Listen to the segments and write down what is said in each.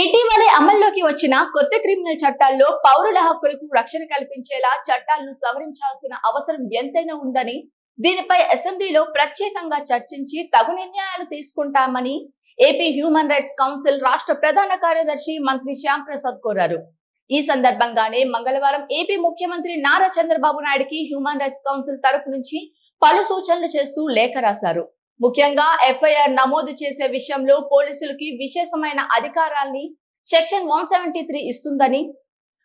ఇటీవలే అమల్లోకి వచ్చిన కొత్త క్రిమినల్ చట్టాల్లో పౌరుల హక్కులకు రక్షణ కల్పించేలా చట్టాలను సవరించాల్సిన అవసరం ఎంతైనా ఉందని, దీనిపై అసెంబ్లీలో ప్రత్యేకంగా చర్చించి తగు నిర్ణయాలు తీసుకుంటామని ఏపీ హ్యూమన్ రైట్స్ కౌన్సిల్ రాష్ట్ర ప్రధాన కార్యదర్శి మంత్రి శ్యామ్ ప్రసాద్ కోరారు. ఈ సందర్భంగానే మంగళవారం ఏపీ ముఖ్యమంత్రి నారా చంద్రబాబు నాయుడుకి హ్యూమన్ రైట్స్ కౌన్సిల్ తరపు నుంచి పలు సూచనలు చేస్తూ లేఖ రాశారు. ముఖ్యంగా ఎఫ్ఐఆర్ నమోదు చేసే విషయంలో పోలీసులకి విశేషమైన అధికారాల్ని సెక్షన్ 173 ఇస్తుందని,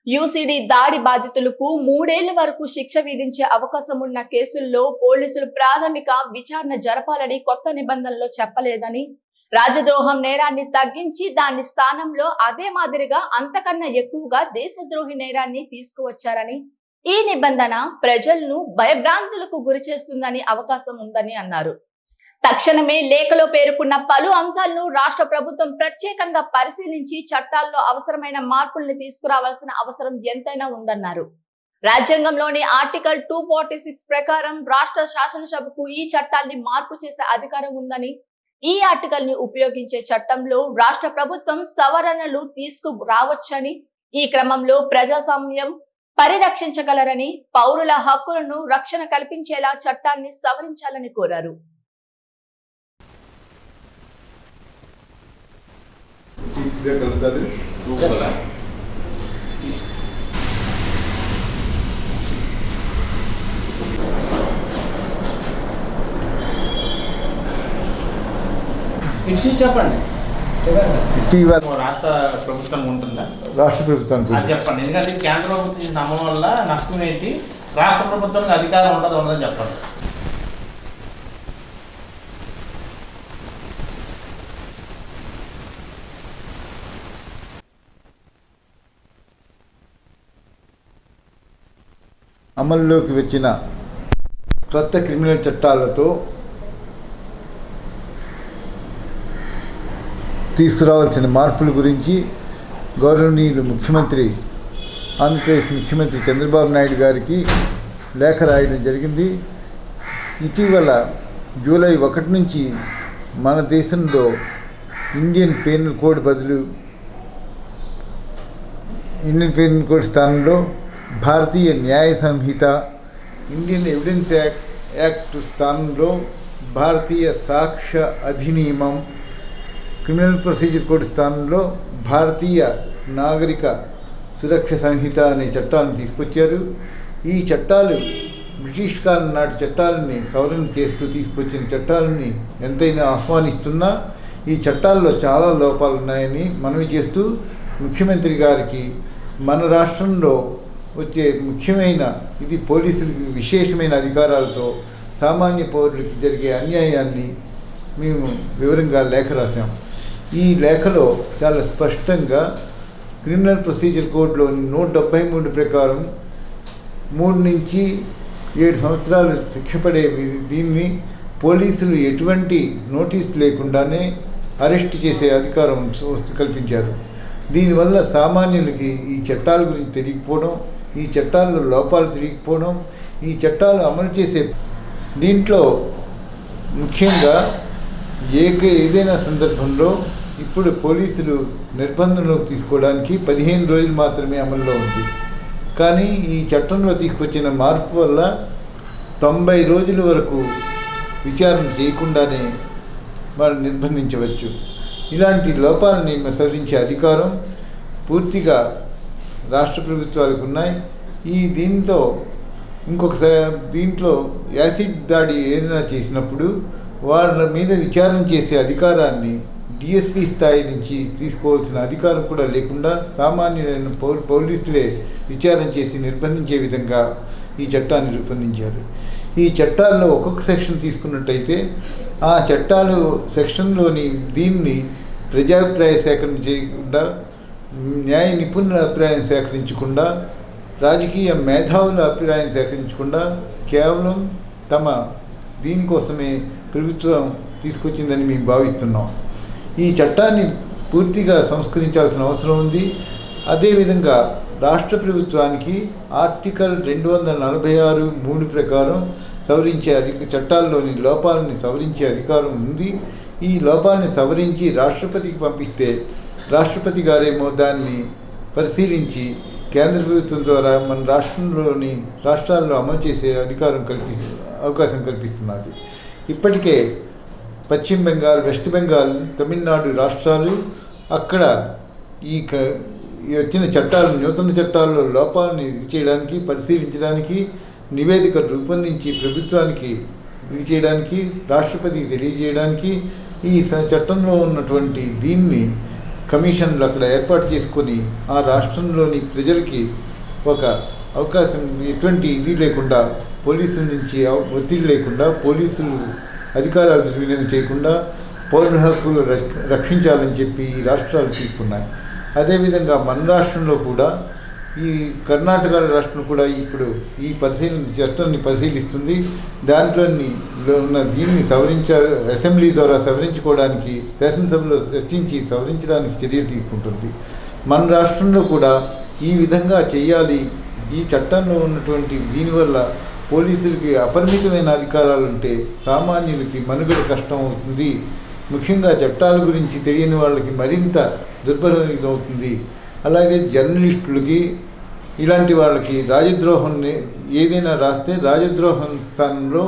యూసీడీ దాడి బాధితులకు 3 ఏళ్ల వరకు శిక్ష విధించే అవకాశం ఉన్న కేసుల్లో పోలీసులు ప్రాథమిక విచారణ జరపాలని కొత్త నిబంధనలో చెప్పలేదని, రాజద్రోహం నేరాన్ని తగ్గించి దాని స్థానంలో అదే మాదిరిగా అంతకన్నా ఎక్కువగా దేశద్రోహి నేరాన్ని తీసుకువచ్చారని, ఈ నిబంధన ప్రజలను భయభ్రాంతులకు గురి చేస్తుందని అవకాశం ఉందని అన్నారు. తక్షణమే లేఖలో పేర్కొన్న పలు అంశాలను రాష్ట్ర ప్రభుత్వం ప్రత్యేకంగా పరిశీలించి చట్టాల్లో అవసరమైన మార్పుల్ని తీసుకురావాల్సిన అవసరం ఎంతైనా ఉందన్నారు. రాజ్యాంగంలోని ఆర్టికల్ 246 ప్రకారం రాష్ట్ర శాసనసభకు ఈ చట్టాన్ని మార్పు చేసే అధికారం ఉందని, ఈ ఆర్టికల్ ని ఉపయోగించే చట్టంలో రాష్ట్ర ప్రభుత్వం సవరణలు తీసుకురావచ్చని, ఈ క్రమంలో ప్రజాస్వామ్యం పరిరక్షించగలరని, పౌరుల హక్కులను రక్షణ కల్పించేలా చట్టాన్ని సవరించాలని కోరారు. చెప్పండి. రాష్ట్ర ప్రభుత్వం ఉంటుందా? రాష్ట్ర ప్రభుత్వం చెప్పండి. ఎందుకంటే కేంద్ర ప్రభుత్వం నమ్మడం వల్ల నష్టం ఏంటి? రాష్ట్ర ప్రభుత్వానికి అధికారం ఉండదని చెప్పండి. అమల్లోకి వచ్చిన కొత్త క్రిమినల్ చట్టాలతో తీసుకురావాల్సిన మార్పుల గురించి గౌరవనీయులు ఆంధ్రప్రదేశ్ ముఖ్యమంత్రి చంద్రబాబు నాయుడు గారికి లేఖ రాయడం జరిగింది. ఇటీవల జూలై 1 నుంచి మన దేశంలో ఇండియన్ పీనల్ కోడ్ బదులు ఇండియన్ పీనల్ కోడ్ స్థానంలో భారతీయ న్యాయ సంహిత, ఇండియన్ ఎవిడెన్స్ యాక్ట్ స్థానంలో భారతీయ సాక్ష్య అధినియమం, క్రిమినల్ ప్రొసీజర్ కోడ్ స్థానంలో భారతీయ నాగరిక సురక్ష సంహిత అనే చట్టాలను తీసుకొచ్చారు. ఈ చట్టాలు బ్రిటిష్ కాలం నాటి చట్టాలని సవరణ చేస్తూ తీసుకొచ్చిన చట్టాలని ఎంతైనా ఆహ్వానిస్తున్నా ఈ చట్టాల్లో చాలా లోపాలు ఉన్నాయని మనవి చేస్తూ ముఖ్యమంత్రి గారికి మన రాష్ట్రంలో వచ్చే ముఖ్యమైన ఇది పోలీసులకి విశేషమైన అధికారాలతో సామాన్య పౌరులకి జరిగే అన్యాయాన్ని మేము వివరంగా లేఖ రాసాం. ఈ లేఖలో చాలా స్పష్టంగా క్రిమినల్ ప్రొసీజర్ కోడ్లోని 173 ప్రకారం 3 నుంచి 7 సంవత్సరాలు శిక్ష పడే దీన్ని పోలీసులు ఎటువంటి నోటీస్ లేకుండానే అరెస్ట్ చేసే అధికారం కల్పించారు. దీనివల్ల సామాన్యులకి ఈ చట్టాల గురించి తెలియకపోవడం, ఈ చట్టాల్లో లోపాలు తెలియకపోవడం, ఈ చట్టాలు అమలు చేసే దీంట్లో ముఖ్యంగా ఏదైనా సందర్భంలో ఇప్పుడు పోలీసులు నిర్బంధంలోకి తీసుకోవడానికి 15 రోజులు మాత్రమే అమల్లో ఉంది. కానీ ఈ చట్టంలో తీసుకొచ్చిన మార్పు వల్ల 90 రోజుల వరకు విచారణ చేయకుండానే వాళ్ళు నిర్బంధించవచ్చు. ఇలాంటి లోపాలని సవరించే అధికారం పూర్తిగా రాష్ట్ర ప్రభుత్వాలకు ఉన్నాయి. దీంట్లో యాసిడ్ దాడి ఏదైనా చేసినప్పుడు వాళ్ళ మీద విచారణ చేసే అధికారాన్ని డిఎస్పీ స్థాయి నుంచి తీసుకోవాల్సిన అధికారం కూడా లేకుండా సామాన్యులైన పోలీసులే విచారణ చేసి నిర్బంధించే విధంగా ఈ చట్టాన్ని రూపొందించారు. ఈ చట్టాల్లో ఒక్కొక్క సెక్షన్ తీసుకున్నట్టయితే ఆ చట్టాలు సెక్షన్లోని దీన్ని ప్రజాభిప్రాయ సేకరణ చేయకుండా, న్యాయ నిపుణుల అభిప్రాయం సేకరించకుండా, రాజకీయ మేధావుల అభిప్రాయం సేకరించకుండా కేవలం తమ దీనికోసమే ప్రభుత్వం తీసుకొచ్చిందని మేము భావిస్తున్నాం. ఈ చట్టాన్ని పూర్తిగా సంస్కరించాల్సిన అవసరం ఉంది. అదేవిధంగా రాష్ట్ర ప్రభుత్వానికి ఆర్టికల్ 246(3) ప్రకారం సవరించే చట్టాల్లోని లోపాలని సవరించే అధికారం ఉంది. ఈ లోపాలని సవరించి రాష్ట్రపతికి పంపిస్తే రాష్ట్రపతి గారేమో దాన్ని పరిశీలించి కేంద్ర ప్రభుత్వం ద్వారా మన రాష్ట్రాల్లో అమలు చేసే అవకాశం కల్పిస్తున్నది. ఇప్పటికే పశ్చిమ బెంగాల్, వెస్ట్ బెంగాల్, తమిళనాడు రాష్ట్రాలు అక్కడ ఈ వచ్చిన నూతన చట్టాల్లో లోపాలను ఇది చేయడానికి, పరిశీలించడానికి నివేదిక రూపొందించి ప్రభుత్వానికి ఇది చేయడానికి, రాష్ట్రపతికి తెలియజేయడానికి ఈ చట్టంలో ఉన్నటువంటి దీన్ని కమిషన్లు అక్కడ ఏర్పాటు చేసుకొని ఆ రాష్ట్రంలోని ప్రజలకి ఒక అవకాశం, ఎటువంటి ఇది లేకుండా, పోలీసుల నుంచి ఒత్తిడి లేకుండా, పోలీసులు అధికారాలు దుర్వినియోగం చేయకుండా పౌరుల హక్కులు రక్షించాలని చెప్పి ఈ రాష్ట్రాలు తీసుకున్నాయి. అదేవిధంగా మన రాష్ట్రంలో కూడా, ఈ కర్ణాటక రాష్ట్రం కూడా ఇప్పుడు ఈ చట్టాన్ని పరిశీలిస్తుంది. దాంట్లోని ఉన్న దీన్ని అసెంబ్లీ ద్వారా సవరించుకోవడానికి, శాసనసభలో చర్చించి సవరించడానికి చర్య తీసుకుంటుంది. మన రాష్ట్రంలో కూడా ఈ విధంగా చేయాలి. ఈ చట్టంలో ఉన్నటువంటి దీనివల్ల పోలీసులకి అపరిమితమైన అధికారాలు ఉంటే సామాన్యులకి మనుగడ కష్టం అవుతుంది. ముఖ్యంగా చట్టాల గురించి తెలియని వాళ్ళకి మరింత దుర్భరం అవుతుంది. అలాగే జర్నలిస్టులకి, ఇలాంటి వాళ్ళకి రాజద్రోహం ఏదైనా రాస్తే రాజద్రోహం స్థానంలో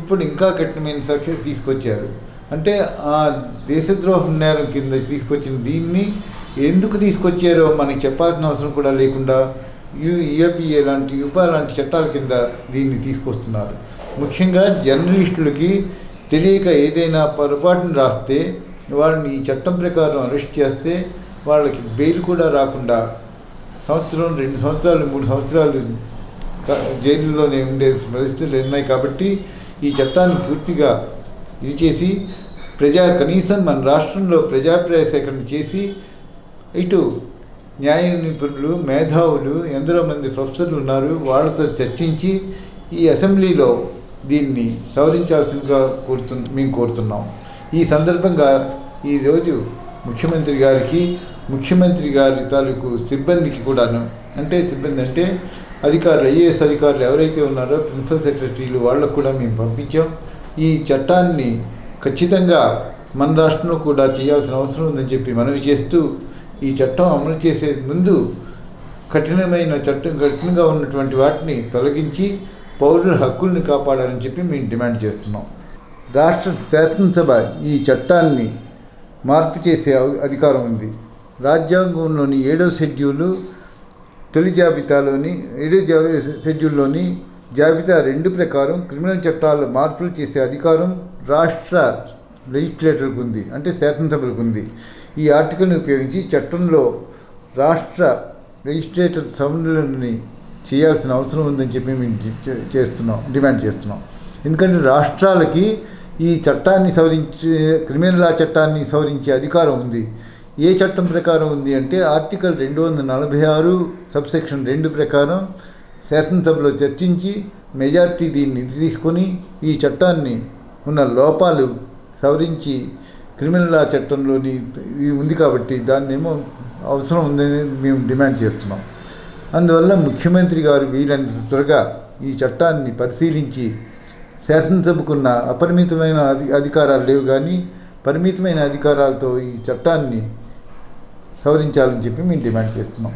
ఇప్పుడు ఇంకా కఠినమైన శిక్ష తీసుకొచ్చారు. అంటే ఆ దేశద్రోహం నేరం కింద తీసుకొచ్చిన దీన్ని ఎందుకు తీసుకొచ్చారో మనకి చెప్పాల్సిన అవసరం కూడా లేకుండా యూఏపీఏ లాంటి లాంటి చట్టాల కింద దీన్ని తీసుకొస్తున్నారు. ముఖ్యంగా జర్నలిస్టులకి తెలియక ఏదైనా పొరపాటును రాస్తే వాళ్ళని ఈ చట్టం ప్రకారం అరెస్ట్ చేస్తే వాళ్ళకి బెయిల్ కూడా రాకుండా 1 సంవత్సరం, 2 సంవత్సరాలు, 3 సంవత్సరాలు జైలులోనే ఉండే పరిస్థితులు ఉన్నాయి. కాబట్టి ఈ చట్టాన్ని పూర్తిగా ఇది చేసి కనీసం మన రాష్ట్రంలో ప్రజాభిప్రాయ సేకరణ చేసి, ఇటు న్యాయ నిపుణులు, మేధావులు, ఎందరో మంది ప్రొఫెసర్లు ఉన్నారు, వాళ్ళతో చర్చించి ఈ అసెంబ్లీలో దీన్ని సవరించాల్సిందిగా మేము కోరుతున్నాం. ఈ సందర్భంగా ఈరోజు ముఖ్యమంత్రి గారి తాలూకు సిబ్బందికి కూడాను, సిబ్బంది అంటే అధికారులు, ఐఏఎస్ అధికారులు ఎవరైతే ఉన్నారో, ప్రిన్సిపల్ సెక్రటరీలు, వాళ్ళకు కూడా మేము పంపించాం. ఈ చట్టాన్ని ఖచ్చితంగా మన రాష్ట్రంలో కూడా చేయాల్సిన అవసరం ఉందని చెప్పి మనవి చేస్తూ, ఈ చట్టం అమలు చేసే ముందు కఠినంగా ఉన్నటువంటి వాటిని తొలగించి పౌరుల హక్కుల్ని కాపాడాలని చెప్పి మేము డిమాండ్ చేస్తున్నాం. రాష్ట్ర శాసనసభ ఈ చట్టాన్ని మార్పు చేసే అధికారం ఉంది. రాజ్యాంగంలోని 7వ షెడ్యూలు తొలి జాబితాలోని 7వ షెడ్యూల్లోని జాబితా 2 ప్రకారం క్రిమినల్ చట్టాల మార్పులు చేసే అధికారం రాష్ట్ర లెజిస్లేటర్కు ఉంది, అంటే శాసనసభలకు ఉంది. ఈ ఆర్టికల్ని ఉపయోగించి చట్టంలో రాష్ట్ర లెజిస్లేటర్ సవరణని చేయాల్సిన అవసరం ఉందని చెప్పి మేము డిమాండ్ చేస్తున్నాం. ఎందుకంటే రాష్ట్రాలకి ఈ చట్టాన్ని క్రిమినల్ లా చట్టాన్ని సవరించే అధికారం ఉంది. ఏ చట్టం ప్రకారం ఉంది అంటే ఆర్టికల్ 246 సబ్సెక్షన్ 2 ప్రకారం శాసనసభలో చర్చించి మెజారిటీ దీన్ని తీసుకొని ఈ చట్టాన్ని ఉన్న లోపాలు సవరించి క్రిమినల్ లా చట్టంలోని ఇది ఉంది కాబట్టి దాన్నేమో అవసరం ఉందని మేము డిమాండ్ చేస్తున్నాం. అందువల్ల ముఖ్యమంత్రి గారు వీలైనంత త్వరగా ఈ చట్టాన్ని పరిశీలించి, శాసనసభకున్న అపరిమితమైన అధికారాలు లేవు కానీ పరిమితమైన అధికారాలతో ఈ చట్టాన్ని సవరించాలని చెప్పి మేము డిమాండ్ చేస్తున్నాం.